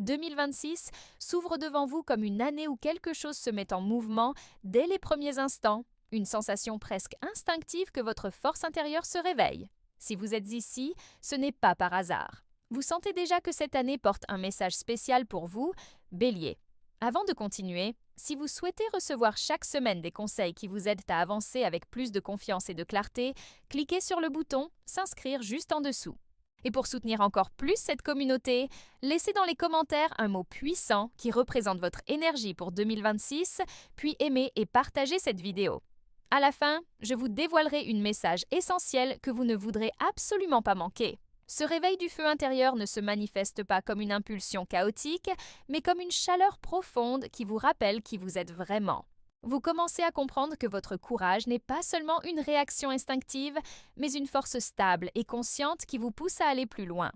2026 s'ouvre devant vous comme une année où quelque chose se met en mouvement dès les premiers instants, une sensation presque instinctive que votre force intérieure se réveille. Si vous êtes ici, ce n'est pas par hasard. Vous sentez déjà que cette année porte un message spécial pour vous, Bélier. Avant de continuer, si vous souhaitez recevoir chaque semaine des conseils qui vous aident à avancer avec plus de confiance et de clarté, cliquez sur le bouton « S'inscrire » juste en dessous. Et pour soutenir encore plus cette communauté, laissez dans les commentaires un mot puissant qui représente votre énergie pour 2026, puis aimez et partagez cette vidéo. À la fin, je vous dévoilerai un message essentiel que vous ne voudrez absolument pas manquer. Ce réveil du feu intérieur ne se manifeste pas comme une impulsion chaotique, mais comme une chaleur profonde qui vous rappelle qui vous êtes vraiment. Vous commencez à comprendre que votre courage n'est pas seulement une réaction instinctive, mais une force stable et consciente qui vous pousse à aller plus loin.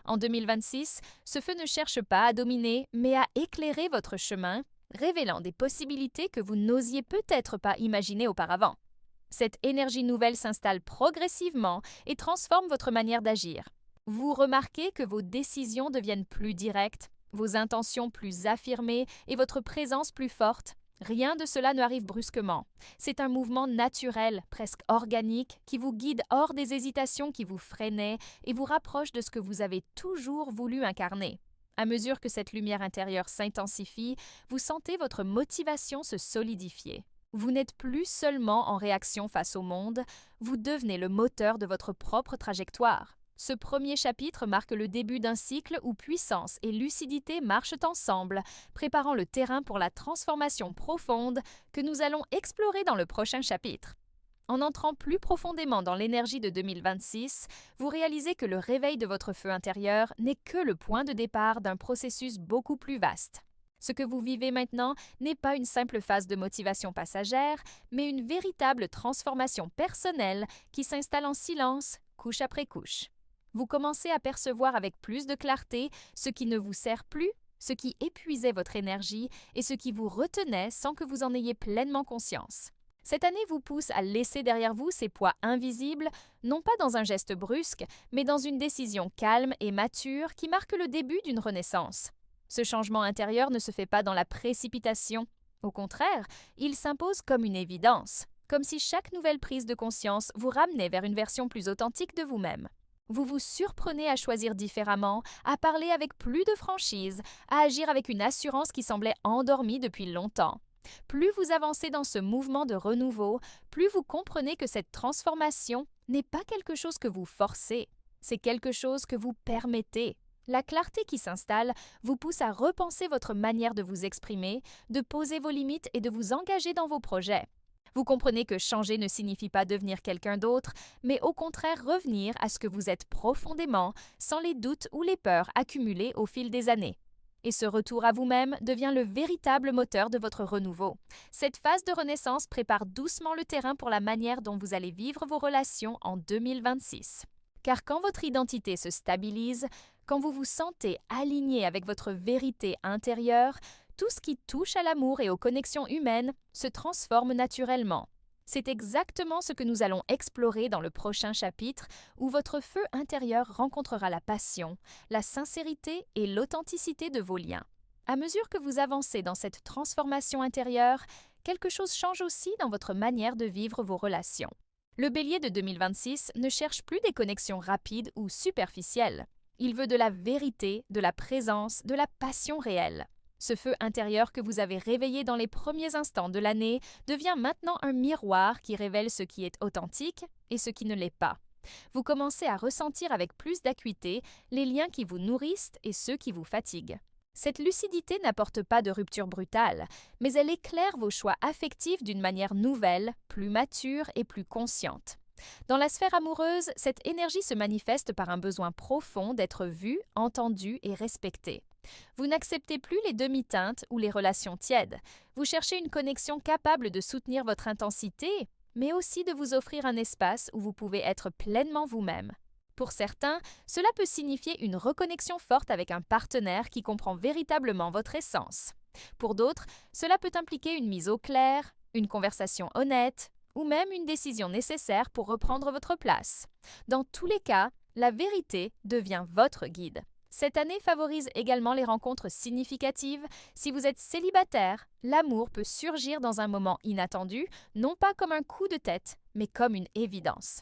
En 2026, ce feu ne cherche pas à dominer, mais à éclairer votre chemin, révélant des possibilités que vous n'osiez peut-être pas imaginer auparavant. Cette énergie nouvelle s'installe progressivement et transforme votre manière d'agir. Vous remarquez que vos décisions deviennent plus directes, vos intentions plus affirmées et votre présence plus forte. Rien de cela ne arrive brusquement. C'est un mouvement naturel, presque organique, qui vous guide hors des hésitations qui vous freinaient et vous rapproche de ce que vous avez toujours voulu incarner. À mesure que cette lumière intérieure s'intensifie, vous sentez votre motivation se solidifier. Vous n'êtes plus seulement en réaction face au monde, vous devenez le moteur de votre propre trajectoire. Ce premier chapitre marque le début d'un cycle où puissance et lucidité marchent ensemble, préparant le terrain pour la transformation profonde que nous allons explorer dans le prochain chapitre. En entrant plus profondément dans l'énergie de 2026, vous réalisez que le réveil de votre feu intérieur n'est que le point de départ d'un processus beaucoup plus vaste. Ce que vous vivez maintenant n'est pas une simple phase de motivation passagère, mais une véritable transformation personnelle qui s'installe en silence, couche après couche. Vous commencez à percevoir avec plus de clarté ce qui ne vous sert plus, ce qui épuisait votre énergie et ce qui vous retenait sans que vous en ayez pleinement conscience. Cette année vous pousse à laisser derrière vous ces poids invisibles, non pas dans un geste brusque, mais dans une décision calme et mature qui marque le début d'une renaissance. Ce changement intérieur ne se fait pas dans la précipitation. Au contraire, il s'impose comme une évidence, comme si chaque nouvelle prise de conscience vous ramenait vers une version plus authentique de vous-même. Vous vous surprenez à choisir différemment, à parler avec plus de franchise, à agir avec une assurance qui semblait endormie depuis longtemps. Plus vous avancez dans ce mouvement de renouveau, plus vous comprenez que cette transformation n'est pas quelque chose que vous forcez, c'est quelque chose que vous permettez. La clarté qui s'installe vous pousse à repenser votre manière de vous exprimer, de poser vos limites et de vous engager dans vos projets. Vous comprenez que changer ne signifie pas devenir quelqu'un d'autre, mais au contraire revenir à ce que vous êtes profondément, sans les doutes ou les peurs accumulées au fil des années. Et ce retour à vous-même devient le véritable moteur de votre renouveau. Cette phase de renaissance prépare doucement le terrain pour la manière dont vous allez vivre vos relations en 2026. Car quand votre identité se stabilise, quand vous vous sentez aligné avec votre vérité intérieure, tout ce qui touche à l'amour et aux connexions humaines se transforme naturellement. C'est exactement ce que nous allons explorer dans le prochain chapitre où votre feu intérieur rencontrera la passion, la sincérité et l'authenticité de vos liens. À mesure que vous avancez dans cette transformation intérieure, quelque chose change aussi dans votre manière de vivre vos relations. Le Bélier de 2026 ne cherche plus des connexions rapides ou superficielles. Il veut de la vérité, de la présence, de la passion réelle. Ce feu intérieur que vous avez réveillé dans les premiers instants de l'année devient maintenant un miroir qui révèle ce qui est authentique et ce qui ne l'est pas. Vous commencez à ressentir avec plus d'acuité les liens qui vous nourrissent et ceux qui vous fatiguent. Cette lucidité n'apporte pas de rupture brutale, mais elle éclaire vos choix affectifs d'une manière nouvelle, plus mature et plus consciente. Dans la sphère amoureuse, cette énergie se manifeste par un besoin profond d'être vu, entendu et respecté. Vous n'acceptez plus les demi-teintes ou les relations tièdes. Vous cherchez une connexion capable de soutenir votre intensité, mais aussi de vous offrir un espace où vous pouvez être pleinement vous-même. Pour certains, cela peut signifier une reconnexion forte avec un partenaire qui comprend véritablement votre essence. Pour d'autres, cela peut impliquer une mise au clair, une conversation honnête, ou même une décision nécessaire pour reprendre votre place. Dans tous les cas, la vérité devient votre guide. Cette année favorise également les rencontres significatives. Si vous êtes célibataire, l'amour peut surgir dans un moment inattendu, non pas comme un coup de tête, mais comme une évidence.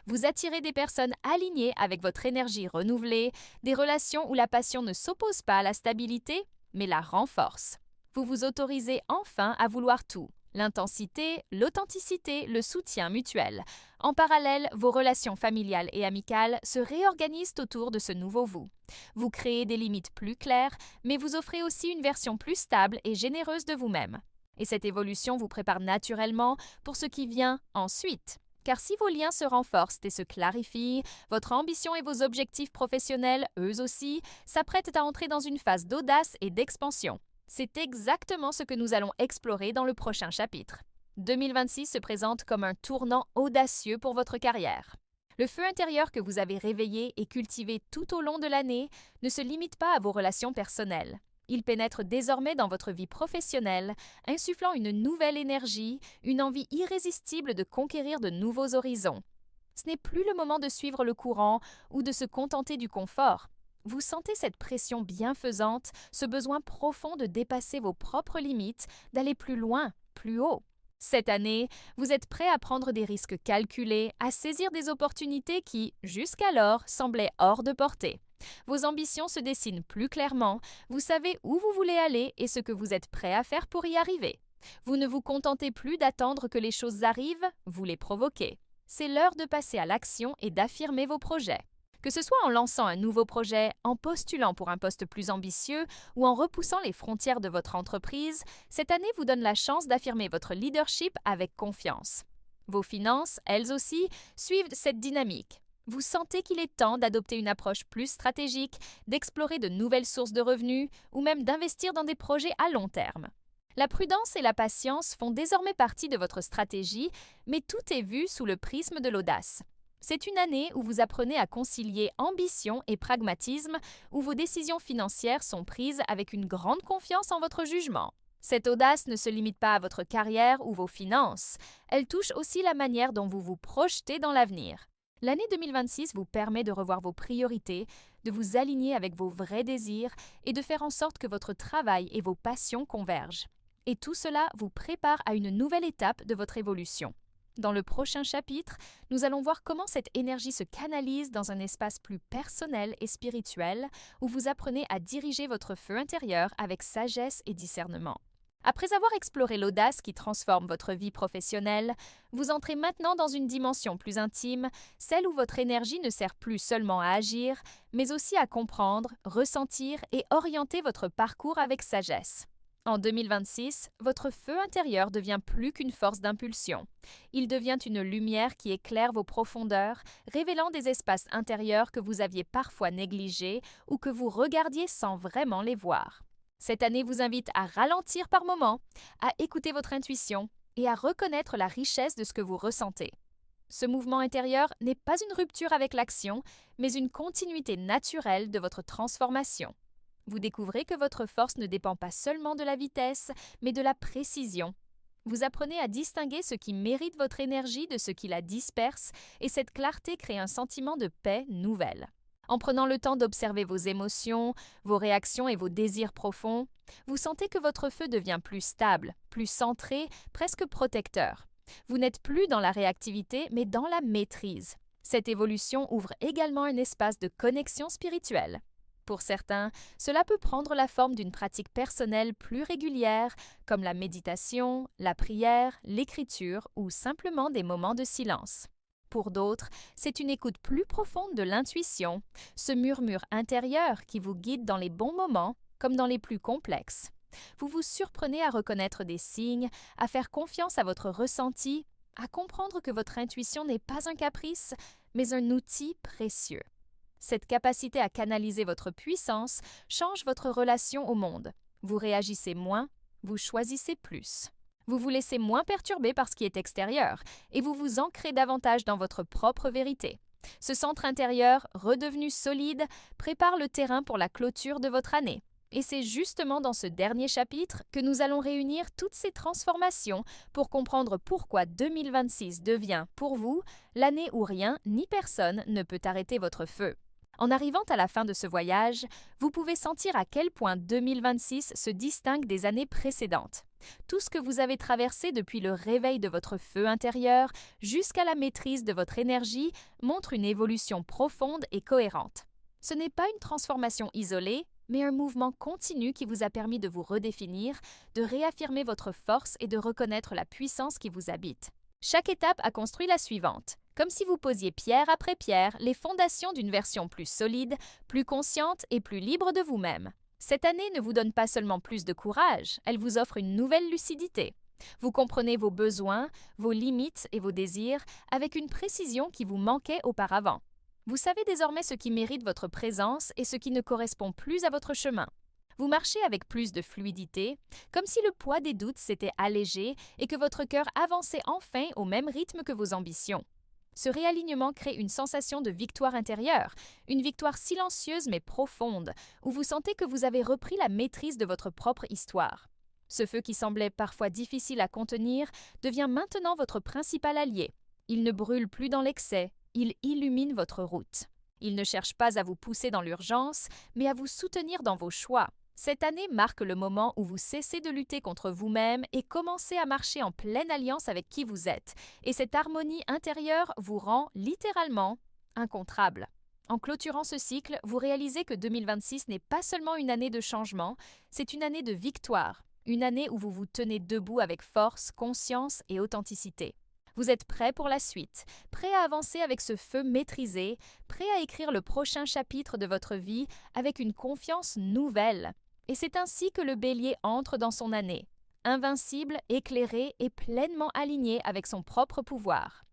Vous attirez des personnes alignées avec votre énergie renouvelée, des relations où la passion ne s'oppose pas à la stabilité, mais la renforce. Vous vous autorisez enfin à vouloir tout: l'intensité, l'authenticité, le soutien mutuel. En parallèle, vos relations familiales et amicales se réorganisent autour de ce nouveau vous. Vous créez des limites plus claires, mais vous offrez aussi une version plus stable et généreuse de vous-même. Et cette évolution vous prépare naturellement pour ce qui vient ensuite. Car si vos liens se renforcent et se clarifient, votre ambition et vos objectifs professionnels, eux aussi, s'apprêtent à entrer dans une phase d'audace et d'expansion. C'est exactement ce que nous allons explorer dans le prochain chapitre. 2026 se présente comme un tournant audacieux pour votre carrière. Le feu intérieur que vous avez réveillé et cultivé tout au long de l'année ne se limite pas à vos relations personnelles. Il pénètre désormais dans votre vie professionnelle, insufflant une nouvelle énergie, une envie irrésistible de conquérir de nouveaux horizons. Ce n'est plus le moment de suivre le courant ou de se contenter du confort. Vous sentez cette pression bienfaisante, ce besoin profond de dépasser vos propres limites, d'aller plus loin, plus haut. Cette année, vous êtes prêt à prendre des risques calculés, à saisir des opportunités qui, jusqu'alors, semblaient hors de portée. Vos ambitions se dessinent plus clairement, vous savez où vous voulez aller et ce que vous êtes prêt à faire pour y arriver. Vous ne vous contentez plus d'attendre que les choses arrivent, vous les provoquez. C'est l'heure de passer à l'action et d'affirmer vos projets. Que ce soit en lançant un nouveau projet, en postulant pour un poste plus ambitieux ou en repoussant les frontières de votre entreprise, cette année vous donne la chance d'affirmer votre leadership avec confiance. Vos finances, elles aussi, suivent cette dynamique. Vous sentez qu'il est temps d'adopter une approche plus stratégique, d'explorer de nouvelles sources de revenus ou même d'investir dans des projets à long terme. La prudence et la patience font désormais partie de votre stratégie, mais tout est vu sous le prisme de l'audace. C'est une année où vous apprenez à concilier ambition et pragmatisme, où vos décisions financières sont prises avec une grande confiance en votre jugement. Cette audace ne se limite pas à votre carrière ou vos finances, elle touche aussi la manière dont vous vous projetez dans l'avenir. L'année 2026 vous permet de revoir vos priorités, de vous aligner avec vos vrais désirs et de faire en sorte que votre travail et vos passions convergent. Et tout cela vous prépare à une nouvelle étape de votre évolution. Dans le prochain chapitre, nous allons voir comment cette énergie se canalise dans un espace plus personnel et spirituel où vous apprenez à diriger votre feu intérieur avec sagesse et discernement. Après avoir exploré l'audace qui transforme votre vie professionnelle, vous entrez maintenant dans une dimension plus intime, celle où votre énergie ne sert plus seulement à agir, mais aussi à comprendre, ressentir et orienter votre parcours avec sagesse. En 2026, votre feu intérieur devient plus qu'une force d'impulsion. Il devient une lumière qui éclaire vos profondeurs, révélant des espaces intérieurs que vous aviez parfois négligés ou que vous regardiez sans vraiment les voir. Cette année vous invite à ralentir par moments, à écouter votre intuition et à reconnaître la richesse de ce que vous ressentez. Ce mouvement intérieur n'est pas une rupture avec l'action, mais une continuité naturelle de votre transformation. Vous découvrez que votre force ne dépend pas seulement de la vitesse, mais de la précision. Vous apprenez à distinguer ce qui mérite votre énergie de ce qui la disperse, et cette clarté crée un sentiment de paix nouvelle. En prenant le temps d'observer vos émotions, vos réactions et vos désirs profonds, vous sentez que votre feu devient plus stable, plus centré, presque protecteur. Vous n'êtes plus dans la réactivité, mais dans la maîtrise. Cette évolution ouvre également un espace de connexion spirituelle. Pour certains, cela peut prendre la forme d'une pratique personnelle plus régulière, comme la méditation, la prière, l'écriture ou simplement des moments de silence. Pour d'autres, c'est une écoute plus profonde de l'intuition, ce murmure intérieur qui vous guide dans les bons moments comme dans les plus complexes. Vous vous surprenez à reconnaître des signes, à faire confiance à votre ressenti, à comprendre que votre intuition n'est pas un caprice, mais un outil précieux. Cette capacité à canaliser votre puissance change votre relation au monde. Vous réagissez moins, vous choisissez plus. Vous vous laissez moins perturber par ce qui est extérieur et vous vous ancrez davantage dans votre propre vérité. Ce centre intérieur, redevenu solide, prépare le terrain pour la clôture de votre année. Et c'est justement dans ce dernier chapitre que nous allons réunir toutes ces transformations pour comprendre pourquoi 2026 devient, pour vous, l'année où rien ni personne ne peut arrêter votre feu. En arrivant à la fin de ce voyage, vous pouvez sentir à quel point 2026 se distingue des années précédentes. Tout ce que vous avez traversé depuis le réveil de votre feu intérieur jusqu'à la maîtrise de votre énergie montre une évolution profonde et cohérente. Ce n'est pas une transformation isolée, mais un mouvement continu qui vous a permis de vous redéfinir, de réaffirmer votre force et de reconnaître la puissance qui vous habite. Chaque étape a construit la suivante, comme si vous posiez pierre après pierre les fondations d'une version plus solide, plus consciente et plus libre de vous-même. Cette année ne vous donne pas seulement plus de courage, elle vous offre une nouvelle lucidité. Vous comprenez vos besoins, vos limites et vos désirs avec une précision qui vous manquait auparavant. Vous savez désormais ce qui mérite votre présence et ce qui ne correspond plus à votre chemin. Vous marchez avec plus de fluidité, comme si le poids des doutes s'était allégé et que votre cœur avançait enfin au même rythme que vos ambitions. Ce réalignement crée une sensation de victoire intérieure, une victoire silencieuse mais profonde, où vous sentez que vous avez repris la maîtrise de votre propre histoire. Ce feu qui semblait parfois difficile à contenir devient maintenant votre principal allié. Il ne brûle plus dans l'excès, il illumine votre route. Il ne cherche pas à vous pousser dans l'urgence, mais à vous soutenir dans vos choix. Cette année marque le moment où vous cessez de lutter contre vous-même et commencez à marcher en pleine alliance avec qui vous êtes. Et cette harmonie intérieure vous rend littéralement incontrable. En clôturant ce cycle, vous réalisez que 2026 n'est pas seulement une année de changement, c'est une année de victoire, une année où vous vous tenez debout avec force, conscience et authenticité. Vous êtes prêt pour la suite, prêt à avancer avec ce feu maîtrisé, prêt à écrire le prochain chapitre de votre vie avec une confiance nouvelle. Et c'est ainsi que le Bélier entre dans son année, invincible, éclairé et pleinement aligné avec son propre pouvoir.